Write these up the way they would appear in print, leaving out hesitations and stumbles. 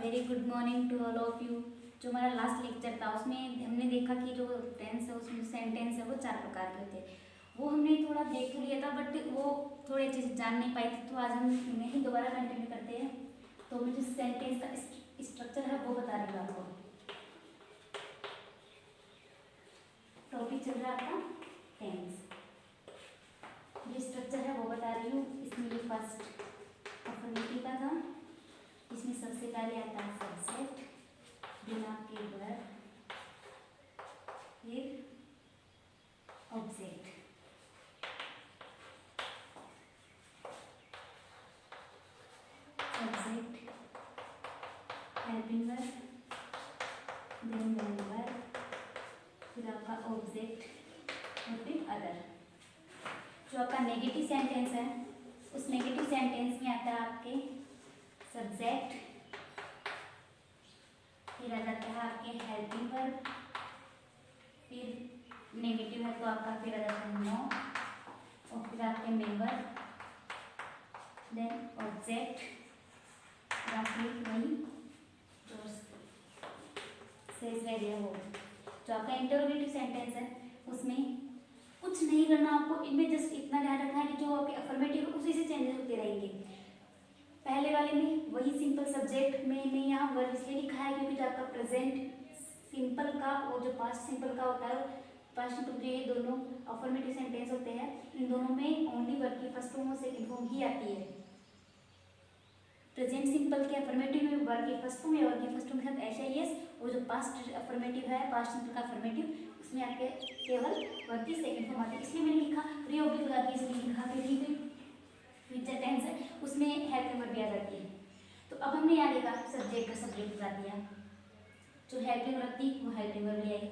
Very good morning to all of you. जो हमारा last lecture था उसमें हमने देखा कि जो टेंस है उसमें सेंटेंस है वो 4 प्रकार के होते हैं। वो हमने थोड़ा देख तो लिया था बट वो थोड़े अच्छे से जान नहीं पाए थे, तो आज हम नहीं दोबारा कंटिन्यू करते हैं। तो मैं जो सेंटेंस का स्ट्रक्चर है वो बता रही हूँ आपको। टॉपिक चल रहा है आपका टेंस। जो स्ट्रक्चर है वो बता रही हूँ। इसमें ये फर्स्ट अफर्मेटिव का था। इसमें सबसे पहले आता है सब्जेक्ट, फिर आपके वर्ब, फिर object. Subject, helping verb, then verb, फिर आपका ऑब्जेक्ट और फिर अदर। जो आपका नेगेटिव सेंटेंस है उस नेगेटिव सेंटेंस में आता है आपके सब्जेक्ट, फिर आ जाता है आपके हेल्पिंग वर्ब, फिर नेगेटिव है तो आपका फिर आ जाता है नो, और फिर आपके मेंबर, देन ऑब्जेक्ट, या फिर वही जो शेष रह गया वो। जो आपका इंटरोगेटिव सेंटेंस है उसमें कुछ नहीं करना आपको, इनमें जस्ट इतना ध्यान रखना है कि जो आपके अफर्मेटिव है उसी से चेंजेस होते रहेंगे। पहले वाले में वही सिंपल सब्जेक्ट में मैंने यहाँ वर्ब इसलिए लिखा है क्योंकि जो आपका प्रेजेंट सिंपल का और जो पास्ट सिंपल का होता है, पास्ट सिंपल जो ये दोनों अफर्मेटिव सेंटेंस होते हैं, इन दोनों में ओनली वर्ब की फर्स्ट फॉर्म और सेकंड फॉर्म ही आती है। प्रेजेंट सिंपल के अफर्मेटिव में वर्ब की फर्स्ट फॉर्म या वर्ब की फर्स्ट फॉर्म के साथ ऐसा ही है, और जो पास्ट अफर्मेटिव है, पास्ट सिंपल का अफर्मेटिव, उसमें आपके केवल वर्ब की सेकंड फॉर्म आती है। इसलिए मैंने लिखा प्री ऑब्लिक लगा के इसलिए लिखा क्योंकि फ्यूचर टेंस है उसमें हेल्पिंग वर्ब भी आ जाती है। तो अब हमने यहाँ देखा सब्जेक्ट का सब्जेक्ट बता दिया, जो हेल्पिंग वर्ब थी वो हेल्पिंग वर्ब ले आई।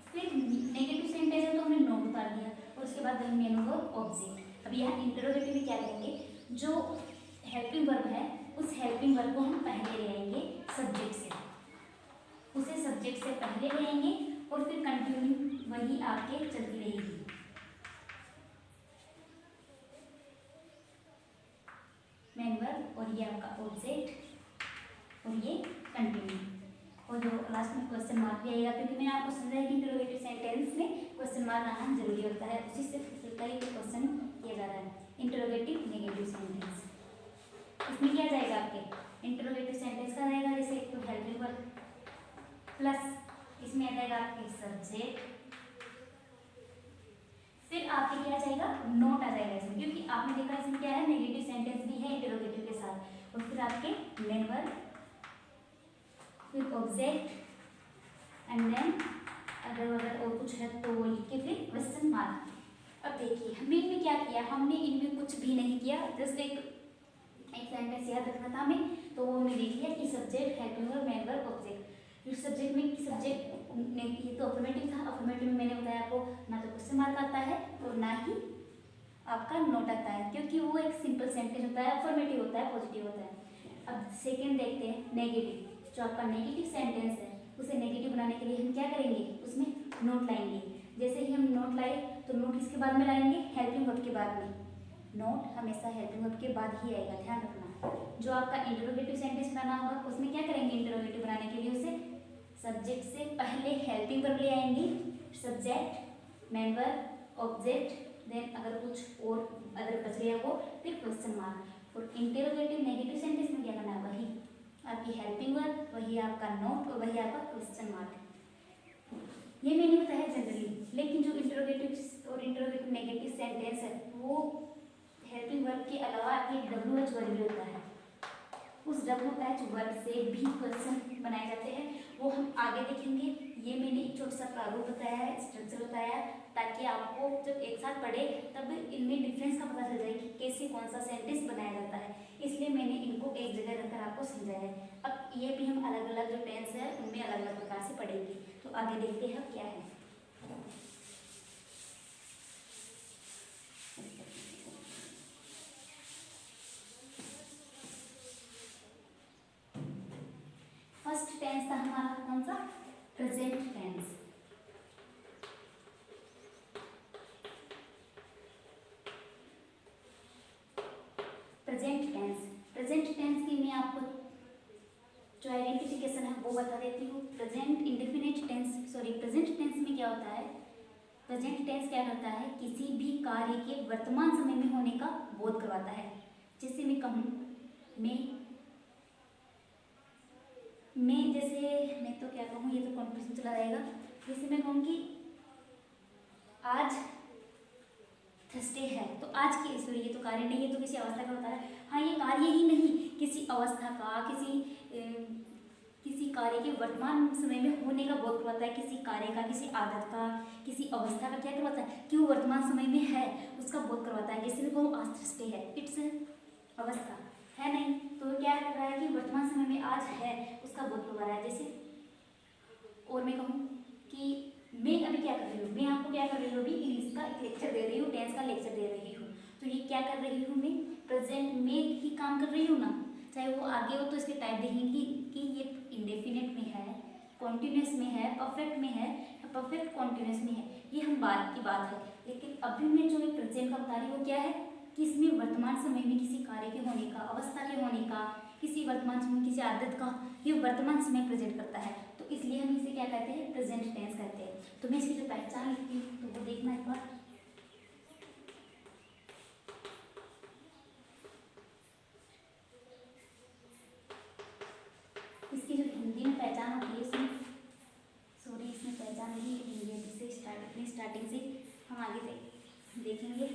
फिर नेगेटिव सेंटेंस है तो हमने नो बता दिया, और उसके बाद मेन वर्ब ऑब्जेक्ट। अब यहाँ इंटरोगेटिव में क्या करेंगे, जो हेल्पिंग वर्ब है उस हेल्पिंग वर्ब को हम पहले ले आएंगे सब्जेक्ट से, उसे सब्जेक्ट से पहले ले आएंगे और फिर कंटिन्यू वही आपके चलती रहेगी। मेन वर्ब और ये आपका ऑब्जेक्ट और ये कंटिन्यू, और जो लास्ट में क्वेश्चन मार्क भी आएगा क्योंकि मैंने आपको समझाया कि इंटरोगेटिव सेंटेंस में क्वेश्चन मार्क आना जरूरी होता है, उसी से पूछता है कि क्वेश्चन किया जा रहा है। इंटरोगेटिव नेगेटिव सेंटेंस इसमें क्या जाएगा, आपके इंटरोगेटिव सेंटेंस का जाएगा जैसे एक तो हेल्पिंग वर्ब प्लस इसमें आ जाएगा आपके सब्जेक्ट, फिर आपके क्या जाएगा नोट आ जाएगा इसमें, क्योंकि आपने देखा इसमें क्या है नेगेटिव सेंटेंस भी है इंटरोगेटिव के साथ, और फिर आपके मेन वर्ब, फिर ऑब्जेक्ट एंड देन अगर और कुछ है तो वो लिख के फिर क्वेश्चन मार्क। अब देखिए हमने इनमें क्या किया, हमने इनमें कुछ भी नहीं किया, जस्ट एक सेंटेंस याद रखना था हमें, तो वो हमने देख लिया कि subject helping verb main verb object. फिर सब्जेक्ट में सब्जेक्ट ये तो अफर्मेटिव था, अफर्मेटिव में मैंने बताया आपको ना तो क्वेश्चन मार्क आता है और ना ही आपका नोट आता है, क्योंकि वो एक सिंपल सेंटेंस होता है, अफर्मेटिव होता है, पॉजिटिव होता है। अब सेकेंड देखते हैं नेगेटिव। जो आपका नेगेटिव सेंटेंस है उसे नेगेटिव बनाने के लिए हम क्या करेंगे, उसमें नोट लाएंगे। जैसे ही हम नोट लाए तो नोट किसके बाद में लाएंगे, हेल्पिंग वर्ब के बाद में। नोट हमेशा हेल्पिंग वर्ब के बाद ही आएगा, ध्यान रखना। जो आपका इंटरोगेटिव सेंटेंस बनाना होगा उसमें क्या करेंगे, इंटरोगेटिव बनाने के लिए उसे सब्जेक्ट से पहले हेल्पिंग वर्ब ले आएंगे, subject main verb object, then अगर कुछ और अगर बच गया वो फिर क्वेश्चन मार्क। और इंटरोगेटिव नेगेटिव सेंटेंस में क्या करना है, वही आपकी हेल्पिंग वर्ब, वही आपका नोट और वही आपका क्वेश्चन मार्क। ये मैंने बताया जनरली, लेकिन जो इंटरोगेटिव और इंटरोगेटिव नेगेटिव सेंटेंस है वो हेल्पिंग वर्ब के अलावा एक WH वर्ब भी होता है, उस WH वर्ब से भी क्वेश्चन बनाए जाते हैं, वो हम आगे देखेंगे। ये मैंने एक छोटा सा प्रारूप बताया है, स्ट्रक्चर बताया, ताकि आपको जब एक साथ पढ़े तब इनमें डिफरेंस का पता चल जाए कि कैसे कौन सा सेंटेंस बनाया जाता है, इसलिए मैंने इनको एक जगह रखकर आपको समझाया है। अब ये भी हम अलग अलग जो टेंस है उनमें अलग अलग प्रकार से पढ़ेंगे, तो आगे देखते हैं क्या है। फर्स्ट टेंस था हमारा कौन सा, प्रेजेंट टेंस। प्रेजेंट टेंस की मैं आपको जो आइडेंटिफिकेशन है वो बता देती हूँ। प्रेजेंट टेंस में क्या होता है, प्रेजेंट टेंस क्या करता है, किसी भी कार्य के वर्तमान समय में होने का बोध करवाता है। जैसे मैं कहूँ, मैं तो क्या कहूँ, ये तो कॉन्फ्यूजन चला जाएगा। जैसे मैं कहूँ कि आज थर्सडे है, तो आज की सॉरी ये तो कार्य नहीं, ये तो किसी अवस्था का होता है। हाँ, ये कार्य ही नहीं, किसी अवस्था का, किसी कार्य के वर्तमान समय में होने का बोध करवाता है। किसी कार्य का, किसी आदत का, किसी अवस्था का क्या करवाता है कि वो वर्तमान समय में है, उसका बोध करवाता है। जैसे वो आज थर्सडे है, इट्स अवस्था है नहीं, तो क्या कर रहा है कि वर्तमान समय में आज है, उसका बोध करवा रहा है। जैसे और मैं कहूँ कि मैं अभी क्या कर रही हूँ, मैं आपको क्या कर रही हूँ, अभी इंग्लिश का एक लेक्चर दे रही हूँ, टेंस का लेक्चर दे रही हूँ। तो ये क्या कर रही हूँ, मैं प्रेजेंट में ही काम कर रही हूँ ना, चाहे वो आगे हो तो इसके टाइप देखेंगे कि ये इंडेफिनिट में है, कॉन्टिन्यूस में है, परफेक्ट में है, परफेक्ट कॉन्टिन्यूस में है, ये हम बात की बात है। लेकिन अभी मैं जो प्रेजेंट का बता रही हूँ वो क्या है कि इसमें वर्तमान समय में किसी कार्य के होने का, अवस्था के होने का, किसी वर्तमान समय किसी आदत का, ये वर्तमान समय प्रेजेंट करता है। तो इसलिए हम इसे क्या कहते हैं, प्रेजेंट टेंस कहते हैं। तो मैं इसकी जो पहचान लिखती हूँ तो वो देखना एक बार। इसकी जो हिंदी में पहचान होती है, इसमें पहचान नहीं लिखेंगे, जिससे स्टार्टिंग से हम आगे देखेंगे।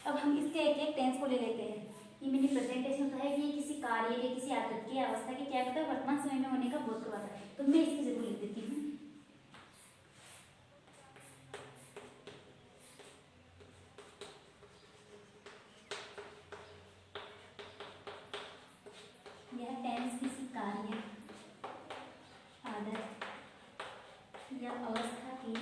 अब हम इसके एक एक टेंस को ले लेते हैं। ये मैंने प्रेजेंटेशन होता है कि ये किसी कार्य के, किसी आदत के, अवस्था के क्या करता है, वर्तमान समय में होने का बोध करवाता है। तो मैं इसकी जरूर लिख देती हूँ। यह टेंस किसी कार्य, आदत या अवस्था की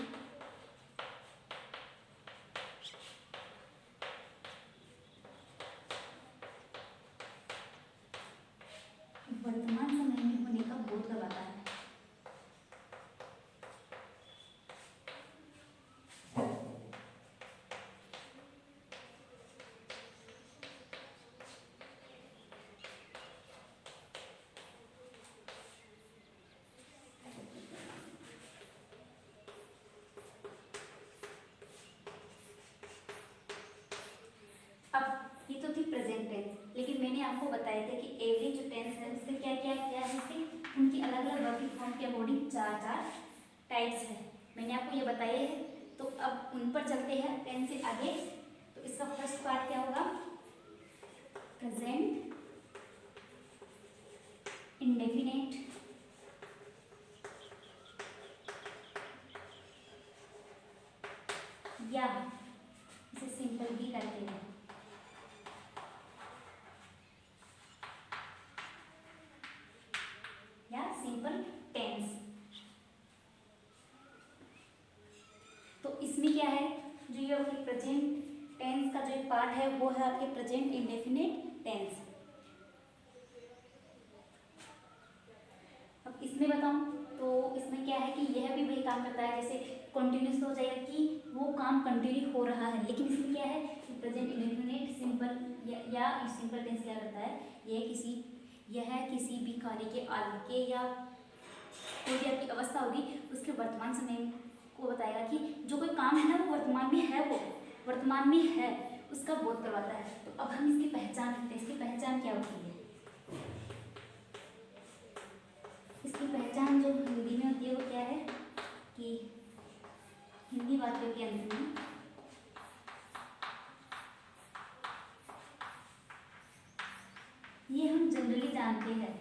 वर्तमान समय में होने का बोध करवाता है। अब ये तो थी प्रेजेंट टेंस, लेकिन मैंने आपको बताया था कि एवरी जो टेंस है उससे क्या क्या क्या है, उसके उनकी अलग अलग वर्किंग फॉर्म के अकॉर्डिंग चार टाइप्स है, मैंने आपको ये बताया है। तो अब उन पर चलते हैं टेंस से आगे। तो इसका फर्स्ट पार्ट क्या होगा, प्रेजेंट इंडेफिनिट या इसे सिंपल भी करते हैं, या सिंपल टेंस। तो इसमें क्या है, जो ये आपके प्रेजेंट टेंस का जो एक पार्ट है वो है आपके प्रेजेंट इंडेफिनिट टेंस। अब इसमें बताऊं तो इसमें क्या है कि यह भी वही काम करता है, जैसे कंटिन्यूस हो जाएगा कि वो काम कंटिन्यू हो रहा है। लेकिन इसमें क्या है कि प्रेजेंट इंडेफिनिट सिंपल या सिंपल टेंस क्या करता है, यह किसी भी कार्य के आगे या कोई भी आपकी अवस्था होगी उसके वर्तमान समय को बताएगा कि जो कोई काम है ना वो वर्तमान में है, वो वर्तमान में है, उसका बोध करवाता है। तो अब हम इसकी पहचान लिखते हैं। इसकी पहचान क्या होती है, इसकी पहचान जो हिंदी में होती है वो क्या है कि हिंदी वाक्यों के अंत में ये हम जनरली जानते हैं,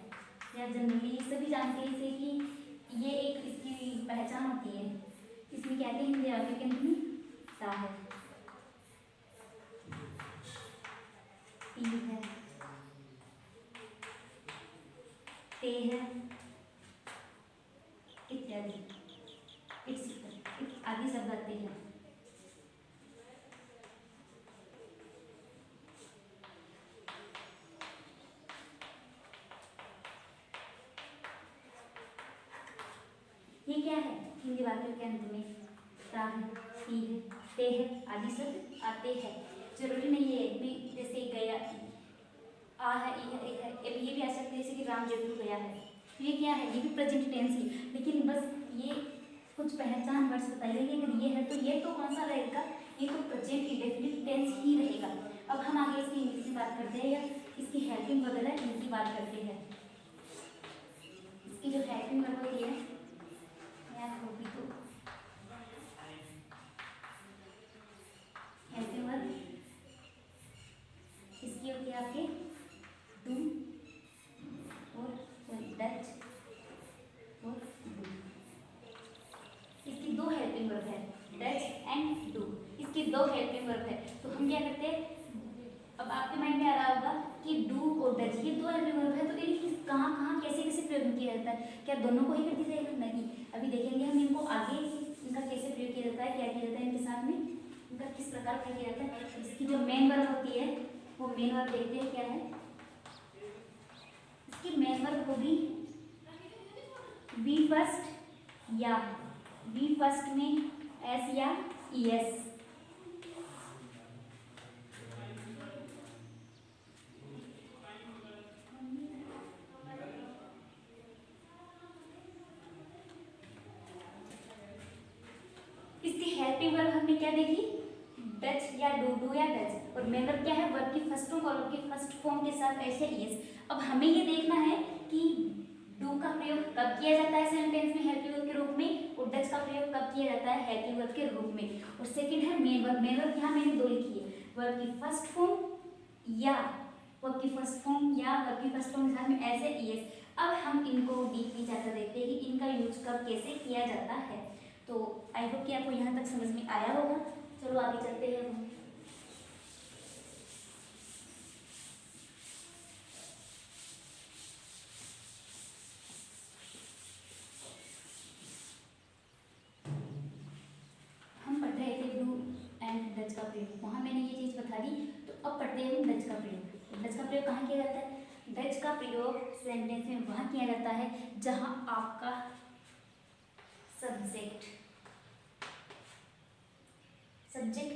या जनरली सभी जानते हैं इसे कि ये एक इसकी पहचान होती है। इसमें कहते हैं हिंदी वाक्यों के अंत में ता है, ती है, ते है, इत्यादि आदि शब्द आते हैं। ये क्या है, हिंदी वाक्यों के अंत में ता है, ती है, ते है आदि शब्द आते हैं। जरूरी नहीं है भी जैसे गया आ है, ये भी आ सकते हैं, जैसे कि राम जयपुर गया है, तो ये क्या है, ये भी प्रेजेंट टेंस ही, लेकिन बस ये कुछ पहचान वर्ड्स बताइए कि अगर ये है तो ये तो कौन सा रहेगा, ये तो प्रेजेंट इंडेफिनिट टेंस ही रहेगा। अब हम आगे इसकी इंग्लिश में बात करते हैं या इसकी हेल्पिंग वगैरह इनकी बात करते हैं। इसकी जो हेल्पिंग वर्ब होती है यार होगी तो हेल्पिंग वर्ब इसकी होती है आपके डू और डच और डू। इसकी दो हेल्पिंग वर्ब है, डच एंड डू, इसकी दो हेल्पिंग वर्ब है। तो हम क्या करते हैं, अब आपके माइंड में आ रहा होगा कि डू और डच ये दो हेल्पिंग वर्ब है, तो इनकी कहाँ कहाँ कैसे कैसे प्रयोग किया जाता है, क्या दोनों को ही कर दिया जाएगा? नहीं, अभी देखेंगे हम इनको आगे, इनका कैसे प्रयोग किया जाता है, क्या किया जाता है इनके साथ में, इनका किस प्रकार प्रयोग किया जाता है। इसकी जो मेन वर्ब होती है वो मेन वर्ब देखते हैं क्या है। इसकी मेन वर्ब होगी बी फर्स्ट या बी फर्स्ट में एस या ई एस। इसकी हेल्पिंग वर्ब हमने क्या देखी, डच या डू या डच, और मेन वर्ब क्या है, वर्ब की फर्स्ट फॉर्म और वर्ब की फर्स्ट फॉर्म के साथ ऐसे एस। अब हमें ये देखना है कि डू का प्रयोग कब किया जाता है सेंटेंस में हेल्पिंग वर्ब के रूप में, और डच का प्रयोग कब किया जाता है हेल्पिंग वर्ब के रूप में। और सेकंड है मेन वर्ब। मेन वर्ब यहाँ मैंने दो लिखी है, वर्ब की फर्स्ट फॉर्म या वर्ब की फर्स्ट फॉर्म या वर्ब की फर्स्ट फॉर्म के साथ में ऐसे एस। अब हम इनको डीपली जाकर देखते हैं कि इनका यूज कब कैसे किया जाता है। तो आई होप कि आपको यहाँ तक समझ में आया होगा। चलो आगे चलते हैं हम पढ़ रहे थे डू एंड डच का प्रयोग, वहाँ मैंने ये चीज़ बता दी। तो अब पढ़ते हैं डच का प्रयोग। डच का प्रयोग कहाँ किया जाता है? डच का प्रयोग सेंटेंस में वहाँ किया जाता है जहाँ आपका सब्जेक्ट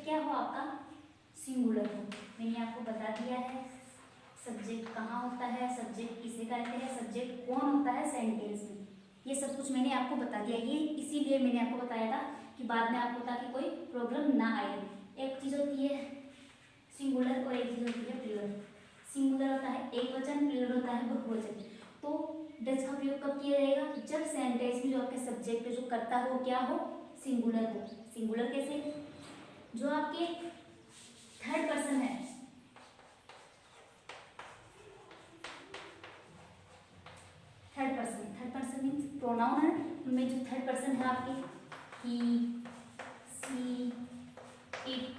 क्या हो, आपका सिंगुलर हो। मैंने आपको बता दिया है सब्जेक्ट कहाँ होता है, सब्जेक्ट किसे कहते हैं, सब्जेक्ट कौन होता है सेंटेंस में, ये सब कुछ मैंने आपको बता दिया। ये इसीलिए मैंने आपको बताया था कि बाद में आपको ताकि कोई प्रॉब्लम ना आए। एक चीज़ होती है सिंगुलर और एक चीज़ होती है प्लूरल। सिंगुलर होता है एक वचन, प्लूरल होता है बहुवचन। तो डच का प्रयोग कब किया जाएगा? जब सेंटेंस में जो आपके सब्जेक्ट जो करता हो क्या हो, सिंगुलर हो। सिंगुलर कैसे? जो आपके थर्ड पर्सन है, थर्ड पर्सन मीन्स प्रोनाउन है, उनमें जो थर्ड पर्सन है आपके ही, सी, इट,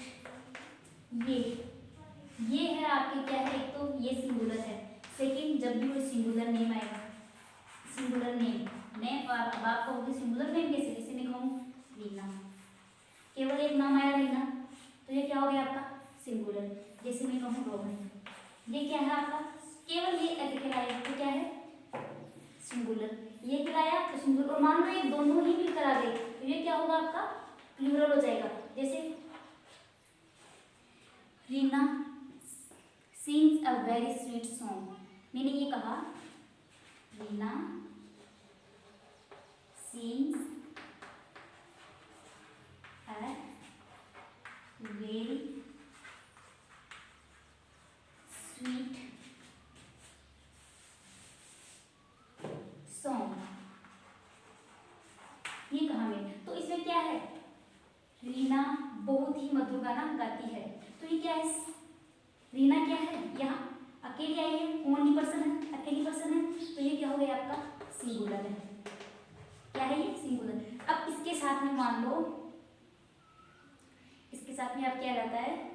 ये है आपके क्या है, एक तो ये सिंगुलर है। सेकंड, जब भी कोई सिंगुलर नेम आएगा, सिंगुलर नेम और अब आप कहोगे सिंगुलर नेम कैसे? जैसे मैं कहूँ रीना, केवल एक नाम आया रीना, तो ये क्या हो गया आपका सिंगुलर। जैसे मैं कहूँ रोहन, ये क्या है आपका, केवल ये कहलाएगा तो क्या है सिंगुलर। ये कहलाया तो सिंगुलर। और मान लो ये दोनों ही मिलकर आ गए तो ये क्या होगा आपका प्लूरल हो जाएगा। जैसे Reena sings a very sweet song, मैंने ये कहा Reena sings a very sweet song, ये कहा मैंने। तो इसमें क्या है, रीना बहुत ही मधुर गाना गाती है। तो ये क्या है, रीना क्या है, यहाँ अकेली आई है, ओनली पर्सन है, अकेली पर्सन है, तो ये क्या हो गया आपका सिंगुलर है। क्या है ये सिंगुलर। अब इसके साथ में मान लो, इसके साथ में अब क्या रहता है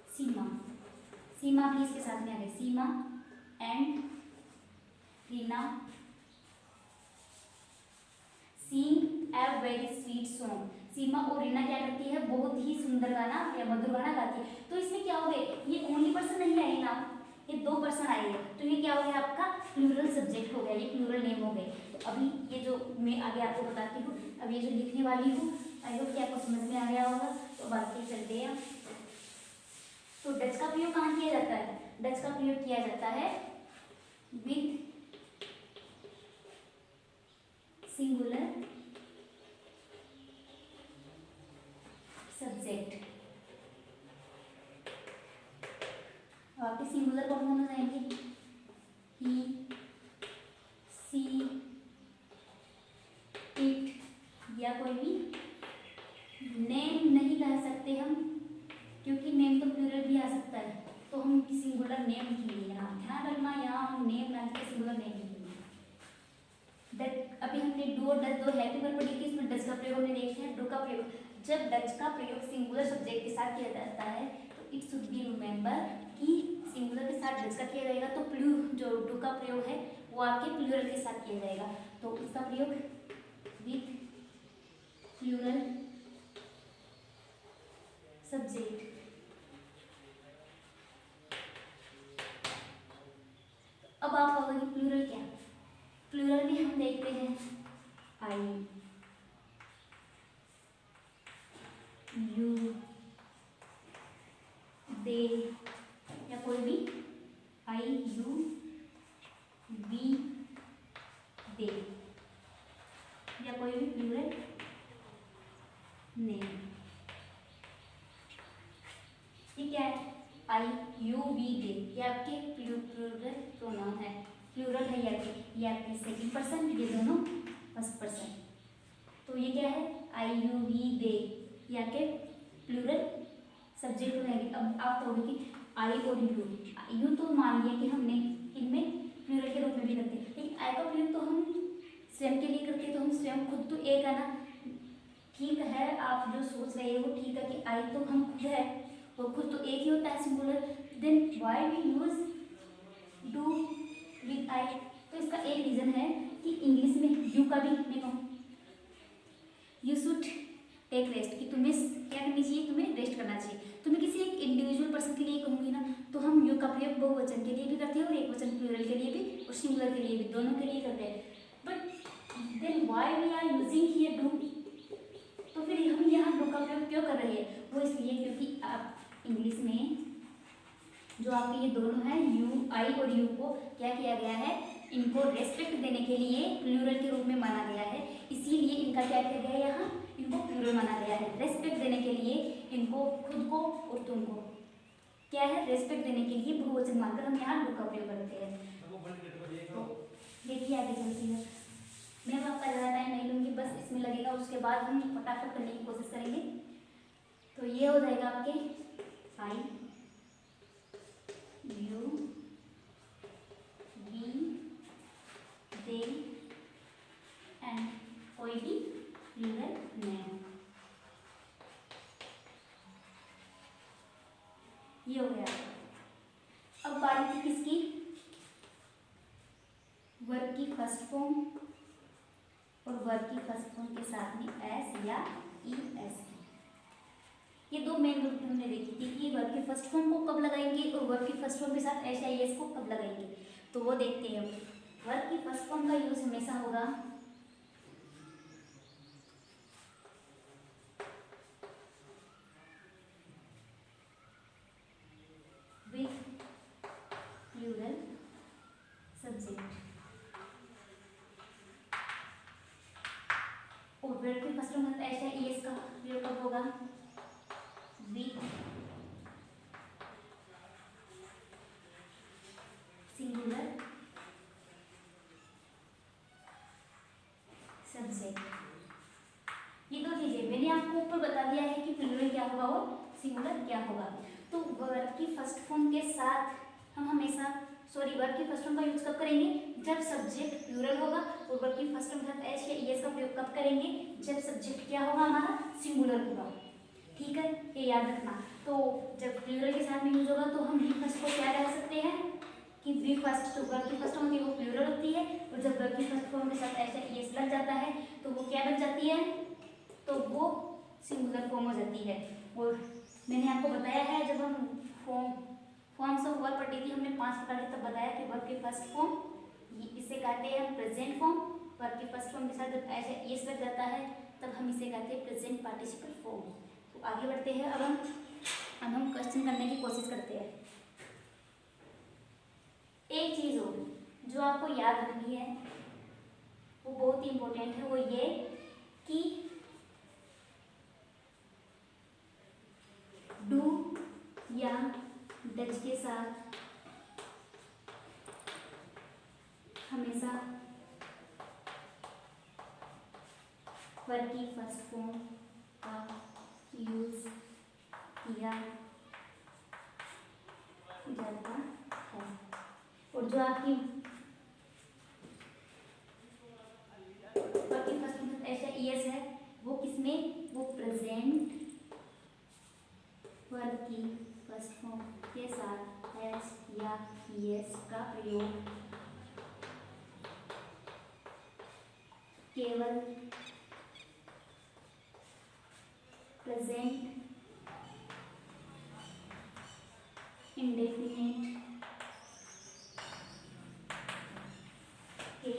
सीमा, सीमा भी इसके साथ में आ गई। Seema and Reena sing a very sweet song. Seema और रीना क्या करती है, बहुत ही सुंदर गाना या मधुर गाना गाती है। तो इसमें क्या हो गए, ये ओनली पर्सन नहीं आई ना, ये दो पर्सन आई है, तो ये क्या हो गया आपका प्लूरल सब्जेक्ट हो गया, ये प्लूरल नेम हो गए। तो अभी ये जो मैं आगे आपको बताती हूँ, अब ये जो लिखने वाली हूँ, आई होप कि आपको समझ में आ गया होगा। तो बाकी चलते हैं। तो डच का प्रयोग कहाँ किया जाता है? डच का प्रयोग किया जाता है विथ सिंगुलर सब्जेक्ट। आपके सिंगुलर कौन कौन हो जाएंगे? ही, सी, इट, या कोई भी नेम नहीं कह सकते हम, क्योंकि नेम तो प्लूरल भी आ सकता है, तो हम सिंगुलर नेम लिखेंगे। यहाँ ध्यान रखना, यहाँ हम नेम ना लिखे, सिंगुलर नेम लिखेंगे। अभी हमने डू और डच, दो हेल्पिंग वर्ब पढ़ी थी, इसमें डच का प्रयोग हमने देखा है। डू का प्रयोग, जब डच का प्रयोग सिंगुलर सब्जेक्ट के साथ किया जाता है तो इट शुड बी रिमेंबर कि सिंगुलर के साथ डच का किया जाएगा, तो जो डू का प्रयोग है वो आपके प्लूरल के साथ किया जाएगा। तो उसका प्रयोग विथ प्लूरल सब्जेक्ट। अब आप कहोगे प्लूरल क्या? प्लूरल भी हम देखते हैं, आई, यू, दे, या कोई भी आई, यू, वी, दे, या कोई भी प्लूरल नेम। ठीक है, आई, यू, वी, दे, ये आपके प्लूरल प्रोनाउन है, प्लूरल है ये आपके सेकंड पर्सन, ये दोनों फर्स्ट पर्सन। तो ये क्या है? आई, यू, वी, दे, ये आपके प्लूरल सब्जेक्ट हो जाएंगे। अब आप कहोगे कि आई और यू तो मान लिया कि हमने इनमें प्लूरल के रूप में भी करते हैं, लेकिन आई का प्रयोग तो हम स्वयं के लिए करते हैं, तो हम स्वयं खुद तो एक है ना। ठीक है, आप जो सोच रहे हो ठीक है कि आई तो हम खुद है और खुद तो एक ही होता है singular, then why we use do with I? तो इसका एक रीजन है कि इंग्लिश में यू का भी मैं कहूँ यू शुड टेक रेस्ट, कि तुम्हें क्या करनी चाहिए, तुम्हें रेस्ट करना चाहिए। तो मैं किसी एक इंडिविजुअल पर्सन के लिए कहूँगी ना, तो हम यू का प्रयोग बहुवचन के लिए भी करते हैं और एक वचन प्लूरल के लिए भी और सिंगुलर के लिए भी, दोनों के लिए करते हैं। But then why we are using here do? तो फिर हम यहाँ डू का प्रयोग क्यों कर रहे हैं? वो इसलिए क्योंकि आप इंग्लिश में जो आपके ये दोनों हैं यू, आई और यू को क्या किया गया है, इनको रेस्पेक्ट देने के लिए प्लूरल के रूप में माना गया है, इसीलिए इनका क्या किया गया है, यहाँ इनको प्लूरल माना गया है। रेस्पेक्ट देने के लिए इनको, खुद को और तुमको क्या है, रेस्पेक्ट देने के लिए बहुवचन मानकर हम यहाँ डू का प्रयोग करते हैं। तो देखिए आगे चलती है, मैं आपका ज़्यादा टाइम नहीं लूँगी, बस इसमें लगेगा, उसके बाद हम फटाफट करने की कोशिश करेंगे। तो ये हो जाएगा आपके आई, यू, वी, दे एंड कोई भी प्लूरल नेम। ये हो गया। अब बारी थी किसकी? वर्ब की फर्स्ट फॉर्म और वर्ब की फर्स्ट फॉर्म के साथ में एस या ई एस। ये दो मेन रूप हमने देखी थी कि वर्ब की फर्स्ट फॉर्म को कब लगाएंगे और वर्ब की फर्स्ट फॉर्म के साथ एस या ई एस को कब लगाएंगे। तो वो देखते हैं। वर्ब की फर्स्ट फॉर्म का यूज हमेशा होगा विथ प्लूरल सब्जेक्ट और वर्ब की फर्स्ट फॉर्म एस या ई एस का प्रयोग कब होगा? With singular subject. ये दो चीजें मैंने आपको ऊपर बता दिया है कि प्लूरल क्या होगा और सिंगुलर क्या होगा। तो वर्ब की फर्स्ट फॉर्म के साथ हम हमेशा वर्ब की फर्स्ट फॉर्म का यूज कब करेंगे? जब सब्जेक्ट प्लूरल होगा। और वर्ब की फर्स्ट फॉर्म के साथ एस या ई एस का प्रयोग कब करेंगे? जब सब्जेक्ट क्या होगा हमारा? सिंगुलर होगा। ठीक है, ये याद रखना। तो जब प्लूरल के साथ में यूज होगा तो हम वी फर्स्ट को क्या कह सकते हैं कि वी फर्स्ट, तो वर्ब की फर्स्ट होती है वो प्लूरल होती है और जब वर्ब की फर्स्ट फॉर्म के साथ एस या ई एस लग जाता है तो वो क्या बन जाती है? तो वो सिंगुलर फॉर्म हो जाती है। और मैंने आपको बताया है जब हम फॉर्म्स ऑफ वर्ब पढ़ी थी हमने 5 प्रकार के, तब बताया कि वर्ब की फर्स्ट फॉर्म इसे कहते हैं हम प्रेजेंट फॉर्म। वर्ब की फर्स्ट फॉर्म के साथ जब एस या ई एस लग जाता है तब हम इसे कहते हैं प्रेजेंट पार्टिसिपल फॉर्म। तो आगे बढ़ते हैं। अब हम क्वेश्चन करने की कोशिश करते हैं। एक चीज हो, जो आपको याद रखनी है वो बहुत ही इम्पोर्टेंट है, वो ये कि डू या डज के साथ हमेशा वर्ब की फर्स्ट फॉर्म का यूज किया जाता है। और जो आपकी वर्ब की फर्स्ट फॉर्म ऐसा ईएस है, वो किसमें, वो प्रेजेंट वर्ब की फर्स्ट फॉर्म के साथ एस या ईएस का प्रयोग केवल प्रेजेंट इंडेफिनिट के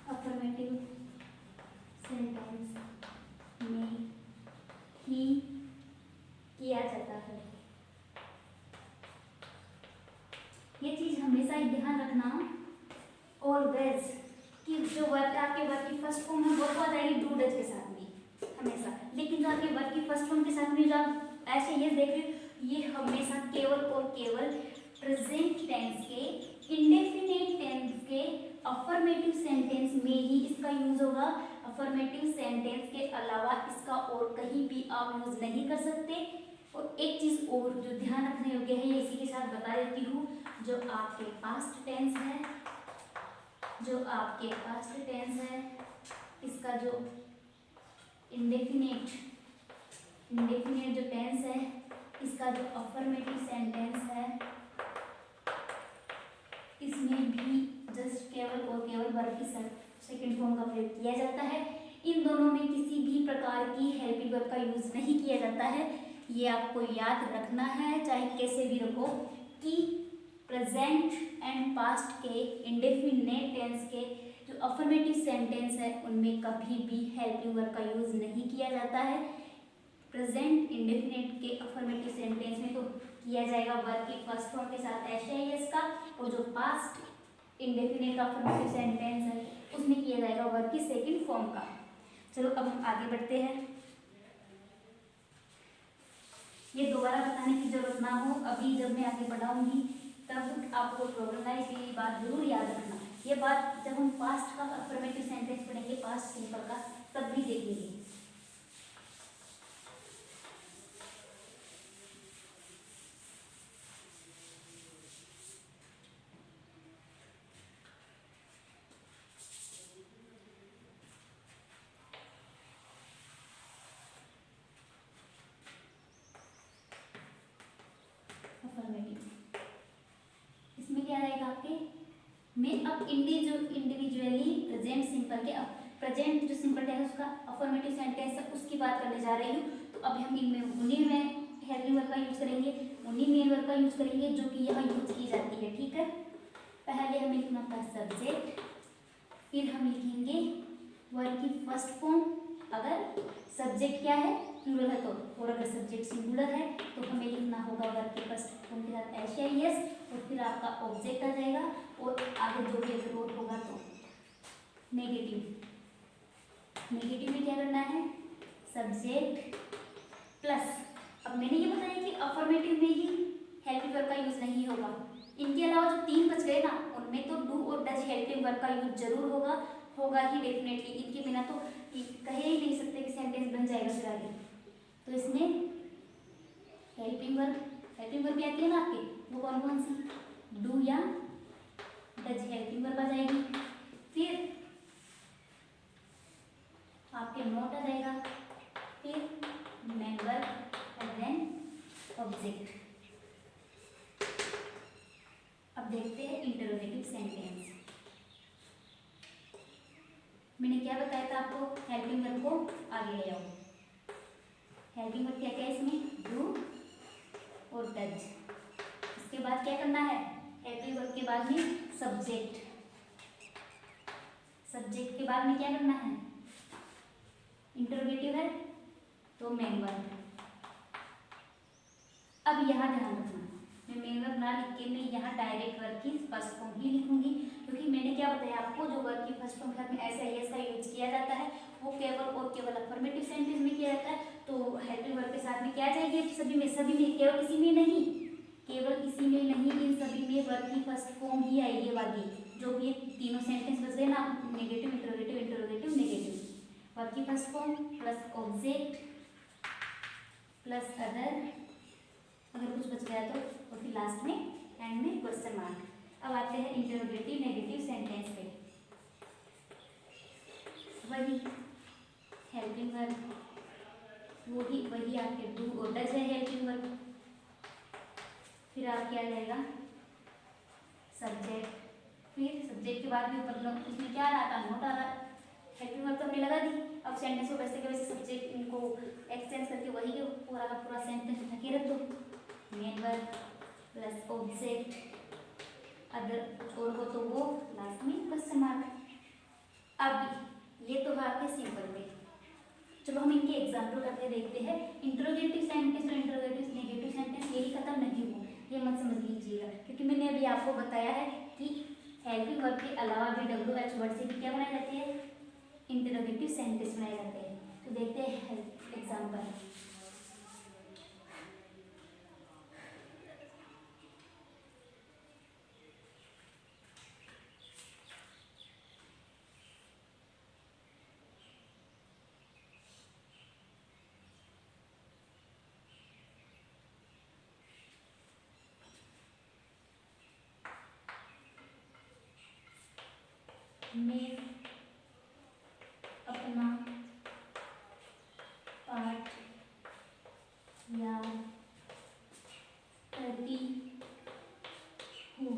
अफर्मेटिव सेंटेंस में ही किया जाता है। ये चीज हमेशा ध्यान रखना ऑलवेज कि जो वर्ब आपके वर्ब की फर्स्ट फॉर्म है वो तो आ जाएगी डू डज के साथ में हमेशा, लेकिन जो आपके वर्ब की फर्स्ट फॉर्म के साथ में जो आप ऐसे ये देख रहे हो ये हमेशा केवल और केवल प्रेजेंट टेंस के इंडेफिनिट टेंस के अफर्मेटिव सेंटेंस में ही इसका यूज होगा। अफर्मेटिव सेंटेंस के अलावा इसका और कहीं भी आप यूज नहीं कर सकते। और एक चीज और जो ध्यान रखने योग्य है ये इसी के साथ बता देती हूँ, जो आपके पास्ट टेंस है, जो आपके पास्ट टेंस है इसका जो इंडेफिनिट जो टेंस है इसका जो अफर्मेटिव सेंटेंस है इसमें भी जस्ट केवल और केवल वर्ब की सेकंड फॉर्म का प्रयोग किया जाता है। इन दोनों में किसी भी प्रकार की हेल्पिंग वर्ब का यूज नहीं किया जाता है। ये आपको याद रखना है, चाहे कैसे भी रखो, कि प्रेजेंट एंड पास्ट के इंडेफिनिट टेंस के जो अफर्मेटिव सेंटेंस है उनमें कभी भी हेल्पिंग वर्ब का यूज नहीं किया जाता है। प्रेजेंट इंडेफिनिट के अफर्मेटिव सेंटेंस में तो किया जाएगा वर्ब की फर्स्ट फॉर्म के साथ एस का, और जो पास्ट इंडेफिनिट का अफर्मेटिव सेंटेंस है उसमें किया जाएगा वर्ब की सेकंड फॉर्म का। चलो अब हम आगे बढ़ते हैं। ये दोबारा बताने की जरूरत ना हो, अभी जब मैं आगे बढ़ाऊंगी तब आपको प्रॉब्लम आए, ये बात जरूर याद रखना। ये बात जब हम पास्ट का अफर्मेटिव सेंटेंस पढ़ेंगे, पास्ट सिंपल का, तब भी देखेंगे। इसमें क्या रहेगा आपके में, अब इंडिविजुअली प्रेजेंट सिंपल के प्रेजेंट जो सिंपल टेंस उसका अफर्मेटिव सेंटेंस है उसकी बात करने जा रही हूँ। तो अब हम इनमें उन्हीं में हेल्पिंग वर्ब का यूज करेंगे, उन्हीं मेन वर्ब का यूज करेंगे जो कि यहाँ यूज की जाती है। ठीक है, पहले हमें लिखना था सब्जेक्ट, फिर हम लिखेंगे वर्ब की फर्स्ट फॉर्म अगर सब्जेक्ट क्या है प्लूरल है तो, और अगर सब्जेक्ट सिंगुलर है तो हमें लिखना होगा वर्ब की फर्स्ट फॉर्म के साथ एस या एस, और फिर आपका ऑब्जेक्ट आ जाएगा, और आगे जो भी अगर और होगा तो नेगेटिव में क्या करना है सब्जेक्ट प्लस। अब मैंने ये बताया कि अफर्मेटिव में ही हेल्पिंग वर्ब का यूज नहीं होगा, इनके अलावा जो तीन बच गए ना उनमें तो डू और डज हेल्पिंग वर्ब का यूज जरूर होगा ही डेफिनेटली। इनके बिना तो कह ही नहीं सकते कि सेंटेंस बन जाएगा फिर आगे। तो इसमें हेल्पिंग वर्ब क्या आती है ना आपके, वो कौन कौन सी, डू या डज हेल्पिंग वर्ब आ जाएगी, फिर आपके नोट आ जाएगा, फिर मेन वर्ब और देन ऑब्जेक्ट। अब देखते हैं इंटरोगेटिव सेंटेंस। मैंने क्या बताया था आपको, हेल्पिंग वर्ब को आगे ले आओ। हेल्पिंग वर्ब क्या क्या है इसमें, डू और डज। इसके बाद क्या करना है, हेल्पिंग वर्ब के बाद में सब्जेक्ट के बाद में क्या करना है, इंटरोगेटिव है तो मेन वर्ब। अब यहाँ ध्यान रखना, मैं मेन वर्ब ना लिख के मैं यहाँ डायरेक्ट वर्ब की फर्स्ट फॉर्म ही लिखूंगी, क्योंकि मैंने क्या बताया आपको, जो वर्ब की फर्स्ट फॉर्म के साथ में एस आई एस का यूज किया जाता है वो केवल और केवल अफर्मेटिव सेंटेंस में किया जाता है। तो हेल्पिंग वर्ब के साथ में क्या जाएगी, सभी में केवल इसी में नहीं, केवल इसी में नहीं, इन सभी में वर्ब की फर्स्ट फॉर्म ही आएगी वाली, जो भी तीनों सेंटेंस बच गए ना, negative interrogative interrogative negative, verb की first form plus object plus other, अगर कुछ बच गया तो, और फिर लास्ट में एंड में क्वेश्चन मार्क। अब आते हैं इंटरोगेटिव नेगेटिव सेंटेंस पे, वही हेल्पिंग वर्ब, वही आपके डू और डज है हेल्पिंग वर्ब, फिर आपके आ जाएगा सब्जेक्ट, फिर सब्जेक्ट के बाद भी ऊपर लोग उसमें क्या आ रहा था, नोट आ रहा, हेल्पिंग वर्ब तो हमने लगा दी। अब सेंटेंस को वैसे के वैसे सब्जेक्ट इनको एक्सचेंज करके वही के पूरा का पूरा सेंटेंस ढके रख दो, main verb plus object other और हो तो वो लास्ट में क्वेश्चन मार्क। अब ये तो आपके सिंपल थे, जब हम इनके एग्जाम्पल करके देखते हैं, इंट्रोगेटिव सेंटेंस और इंट्रोगेटिव नेगेटिव सेंटेंस यही खत्म नहीं हुआ, ये मत समझ लीजिएगा, क्योंकि मैंने अभी आपको बताया है कि हेल्पिंग वर्ब के अलावा भी WH वर्ड से भी क्या बनाए जाते हैं, इंट्रोगेटिव सेंटेंस बनाए जाते हैं। तो देखते हैं एग्जाम्पल, मैं अपना पाठ याद करती हूँ,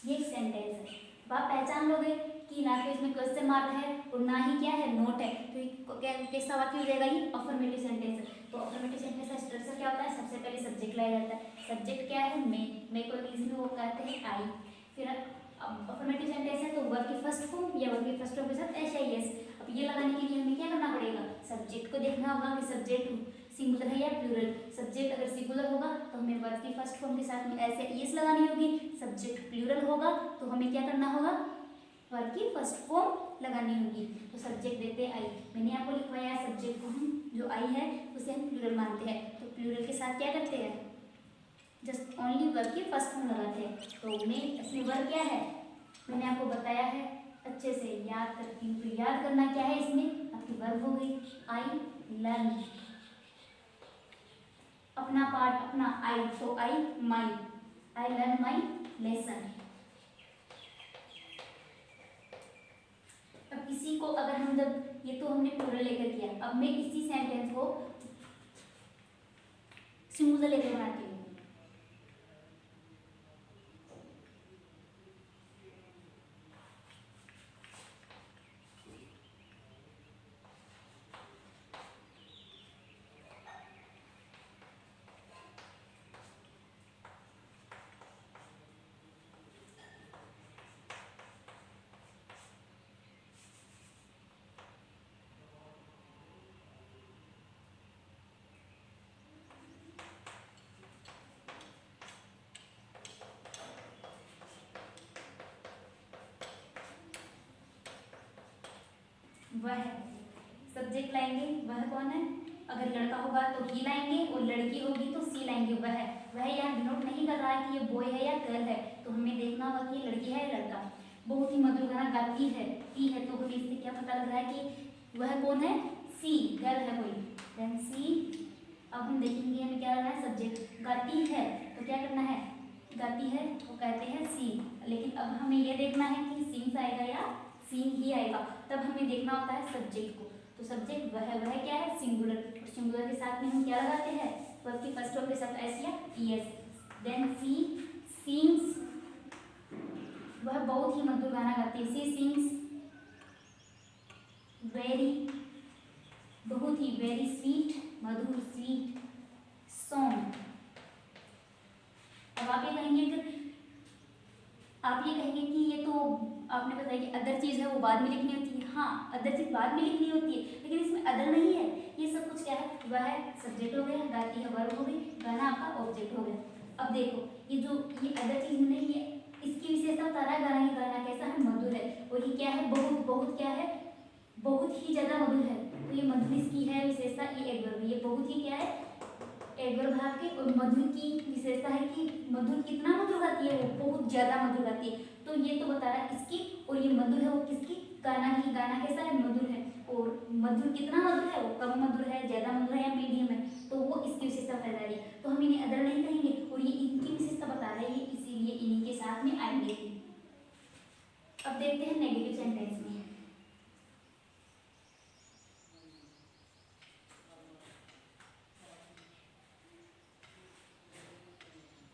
ये एक सेंटेंस है। अब आप पहचान लोगे कि ना तो इसमें क्वेश्चन मार्क है और ना ही क्या है, नोट है, तो कैसा वाक्य हो जाएगा, ये अफर्मेटिव सेंटेंस है। तो अफर्मेटिव सेंटेंस का स्ट्रक्चर क्या होता है, सबसे पहले सब्जेक्ट लाया जाता है, सब्जेक्ट क्या है, मैं को इंग्लिश में वो कहते हैं आई, फिर अफर्मेटिव सेंटेंस है तो वर्ब की फर्स्ट फॉर्म या वर्ब की फर्स्ट फॉर्म के साथ एस आई एस। अब ये लगाने के लिए हमें क्या करना पड़ेगा, सब्जेक्ट को देखना होगा कि सब्जेक्ट सिंगुलर है या प्लूरल। सब्जेक्ट अगर सिंगुलर होगा तो हमें वर्ब की फर्स्ट फॉर्म के साथ में एस या ईएस लगानी होगी, सब्जेक्ट प्लूरल होगा तो हमें क्या करना होगा, वर्ब की फर्स्ट फॉर्म लगानी होगी। तो सब्जेक्ट देते हैं आई, मैंने आपको लिखवाया है सब्जेक्ट को हम जो आई है उसे हम प्लूरल मानते हैं, तो प्लूरल के साथ क्या करते हैं, जस्ट ओनली वर्ब की फर्स्ट फॉर्म लगाते हैं। तो मैं इसमें वर्ब क्या है मैंने आपको बताया है, अच्छे से याद करती हूँ। तो याद करना क्या है, इसमें आपकी वर्ब हो गई आई लर्न, अपना पार्ट अपना आई, तो आई माई, आई लर्न माई लेसन। अब इसी को अगर हम जब ये तो हमने प्लूरल लेकर किया, अब मैं इसी सेंटेंस को सिंगुलर लेकर बनाती हूँ। वह सब्जेक्ट लाएंगे, वह कौन है, अगर लड़का होगा तो ही लाएंगे और लड़की होगी तो सी लाएंगे। वह यहाँ डिनोट नहीं कर रहा है कि ये बॉय है या गर्ल है, तो हमें देखना होगा कि ये लड़की है या लड़का। बहुत ही मधुर गाना गाती है, टी है, तो हमें इससे क्या पता लग रहा है कि वह कौन है, सी, गर्ल है कोई, देन सी। अब हम देखेंगे हमें क्या करना है, सब्जेक्ट गाती है तो क्या करना है, गाती है तो कहते हैं सी, लेकिन अब हमें यह देखना है कि सिंग्स आएगा या सीन ही आएगा, तब हमें देखना होता है सब्जेक्ट को। तो सब्जेक्ट वह क्या है, सिंगुलर, और सिंगुलर के साथ में हम क्या लगाते हैं, वर्ब की फर्स्ट फॉर्म के साथ एस या ईएस, देन सी सिंग्स, वह बहुत ही मधुर गाना गाती है, सी सिंग्स वेरी, बहुत ही वेरी स्वीट, मधुर स्वीट सॉन्ग। अब आप ये कहेंगे कि ये तो आपने बताया कि अदर चीज़ है वो बाद में लिखनी होती है। हाँ, अदर चीज़ बाद में लिखनी होती है, लेकिन इसमें अदर नहीं है। ये सब कुछ क्या है, वह सब्जेक्ट हो गया, गाती है वर्ब हो गई, गाना आपका ऑब्जेक्ट हो गया। अब देखो ये जो ये अदर चीज़ नहीं है, इसकी विशेषता बता रहा है गाना की, गाना कैसा है, मधुर है। और ये क्या है, बहुत बहुत क्या है, बहुत ही ज़्यादा मधुर है। तो ये मधुर इसकी है विशेषता, ये एडवर्ब, ये बहुत ही क्या है, एडवर्ब है आपके। और मधुर की विशेषता है कि मधुर कितना मधुर गाती है, वो बहुत ज़्यादा मधुर गाती है। तो ये तो बता रहा है इसकी, और ये मधुर है वो किसकी, गाना की। गाना कैसा है, मधुर है। और मधुर कितना मधुर है, वो कम मधुर है, ज़्यादा मधुर है या मीडियम है, तो वो इसकी विशेषता बता रही है। तो हम इन्हें अदर नहीं कहेंगे, और ये इनकी विशेषता बता रहे हैं, इसीलिए इन्हीं के साथ में आएंगे। अब देखते हैं नेगेटिव सेंटेंस में।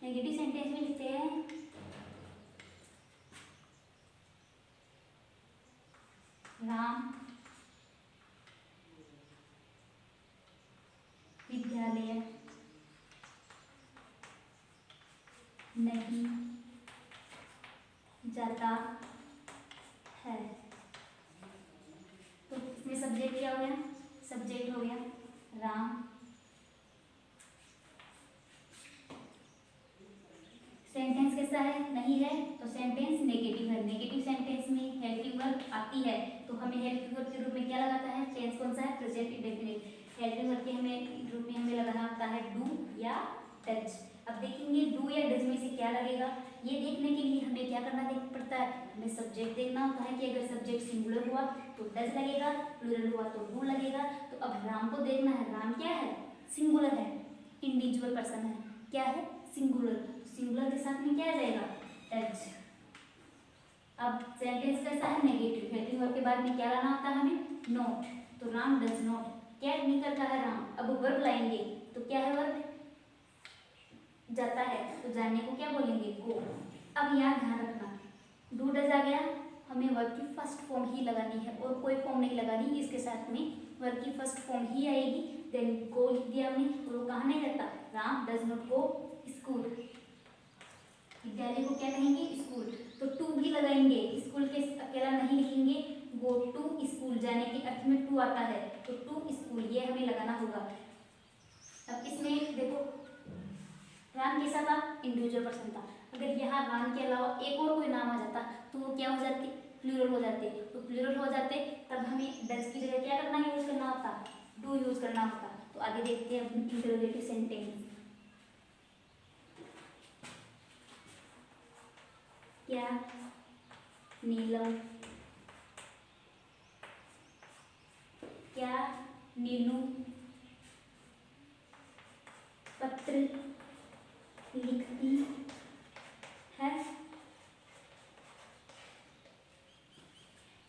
नेगेटिव सेंटेंस में लिखते हैं राम विद्यालय नहीं जाता है। तो इसमें सब्जेक्ट क्या हो गया, सब्जेक्ट हो गया राम। सेंटेंस कैसा है, नहीं है, तो सेंटेंस नेगेटिव है। नेगेटिव सेंटेंस में हेल्पिंग वर्ब आती है, तो हमें हेल्पिंग वर्ब के रूप में क्या लगाता है, टेंस कौन सा है, प्रेजेंट इंडेफिनिट। हेल्पिंग वर्ब के हमें रूप में हमें लगाना होता है डू या डज। अब देखेंगे डू या डज में से क्या लगेगा, ये देखने के लिए हमें क्या करना पड़ता है, हमें सब्जेक्ट देखना होता है कि अगर सब्जेक्ट सिंगुलर हुआ तो डज लगेगा, प्लूरल हुआ तो डू लगेगा। तो अब राम को देखना है, राम क्या है, सिंगुलर है, इंडिविजुअल पर्सन है, क्या है, सिंगुलर। सिंगुलर के साथ में क्या आ जाएगा, डज। अब सेंटेंस कैसा है, नेगेटिव। हेल्पिंग वर्ब के बाद में क्या लाना होता है हमें, नॉट। तो राम डज नॉट, क्या नहीं करता है राम। अब वर्ब लाएंगे तो क्या है, वर्ब जाता है, तो जाने को क्या बोलेंगे, गो। अब यहाँ ध्यान रखना, डू डज आ गया, हमें वर्ब की फर्स्ट फॉर्म ही लगानी है और कोई फॉर्म नहीं लगानी, इसके साथ में वर्ब की फर्स्ट फॉर्म ही आएगी। देन गो लिख दिया हमने, और वो कहाँ नहीं रहता, Ram does not go school, विद्यालय को क्या कहेंगे, स्कूल। तो टू भी लगाएंगे, स्कूल के अकेला नहीं लिखेंगे, गो टू स्कूल, जाने के अर्थ में टू आता है, तो टू स्कूल ये हमें लगाना होगा। अब इसमें देखो राम कैसा था, इंडिविजुअल पर्सन था। अगर यहाँ राम के अलावा एक और कोई नाम आ जाता तो वो क्या हो जाती, प्लूरल हो जाते। तो प्लूरल हो जाते तब हमें डज की जगह क्या करना, यूज करना होता, डू यूज करना होता। तो आगे देखते हैं अपनी इंटरोगेटिव सेंटेंस। क्या नीलम, क्या नीलू पत्र लिखती है।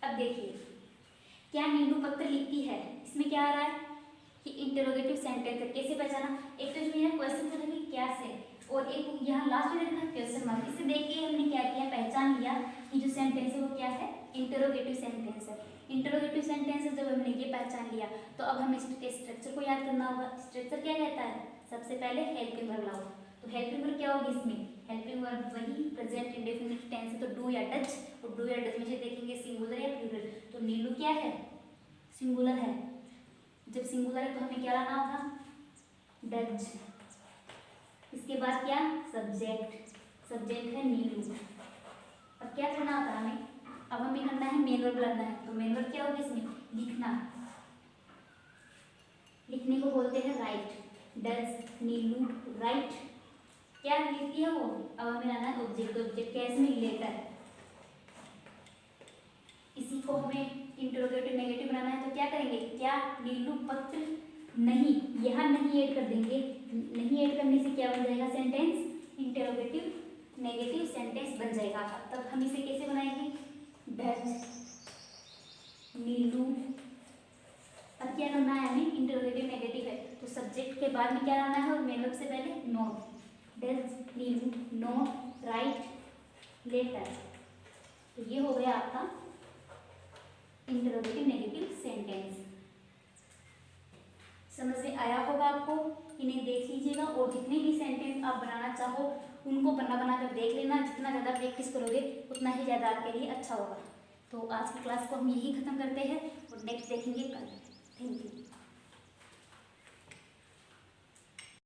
अब देखिए क्या नीलू पत्र लिखती है, इसमें क्या आ रहा है कि इंटरोगेटिव सेंटेंस है। कैसे पहचाना, एक तो इसमें क्वेश्चन पूछा कि क्या से, और एक यहाँ लास्ट में देखा क्वेश्चन मार्क। इसे देख के हमने क्या किया, पहचान लिया कि जो सेंटेंस है वो क्या है, इंटरोगेटिव सेंटेंस है। इंटरोगेटिव सेंटेंस है, जब हमने ये पहचान लिया तो अब हमें स्ट्रक्चर को याद करना होगा। स्ट्रक्चर क्या कहता है, सबसे पहले हेल्पिंग वर्ब लाओ। तो हेल्पिंग वर्ब क्या होगी इसमें, हेल्पिंग वर्ब वही प्रेजेंट इंडेफिनिट टेंस है, तो डू या डज। और डू या डज में से देखेंगे सिंगुलर या प्लूरल। तो नीलू क्या है, सिंगुलर है। जब सिंगुलर है तो हमें क्या लाना होगा, डज। इसके बाद क्या, सब्जेक्ट, सब्जेक्ट है नीलू। अब क्या करना होता है हमें, अब हमें करना है मेन वर्ब लाना है। तो मेन वर्ब क्या होगा इसमें, लिखना, लिखने को बोलते हैं राइट। डज नीलू राइट, क्या लिखती है वो। अब हमें लाना है ऑब्जेक्ट। ऑब्जेक्ट क्या है इसमें, लेटर। इसी को हमें इंटरोगेटिव नेगेटिव बनाना है, तो क्या करेंगे, क्या नीलू पत्र नहीं, यहाँ नहीं ऐड कर देंगे। नहीं ऐड करने से क्या बन जाएगा, सेंटेंस इंटरोगेटिव नेगेटिव सेंटेंस बन जाएगा। तब हम इसे कैसे बनाएंगे, डज नीलू। अब क्या करना है हमें, इंटरोगेटिव नेगेटिव है तो सब्जेक्ट के बाद में क्या लाना है, और मेन वर्ब से पहले not. Does Neelu not write letter. तो ये हो गया आपका इंटरोगेटिव नेगेटिव सेंटेंस। समझ में आया होगा आपको, इन्हें देख लीजिएगा और जितने भी सेंटेंस आप बनाना चाहो उनको बना बना कर देख लेना। जितना ज़्यादा प्रैक्टिस करोगे उतना ही ज़्यादा आपके लिए अच्छा होगा। तो आज की क्लास को हम यही ख़त्म करते हैं और नेक्स्ट देखेंगे कल। Thank you.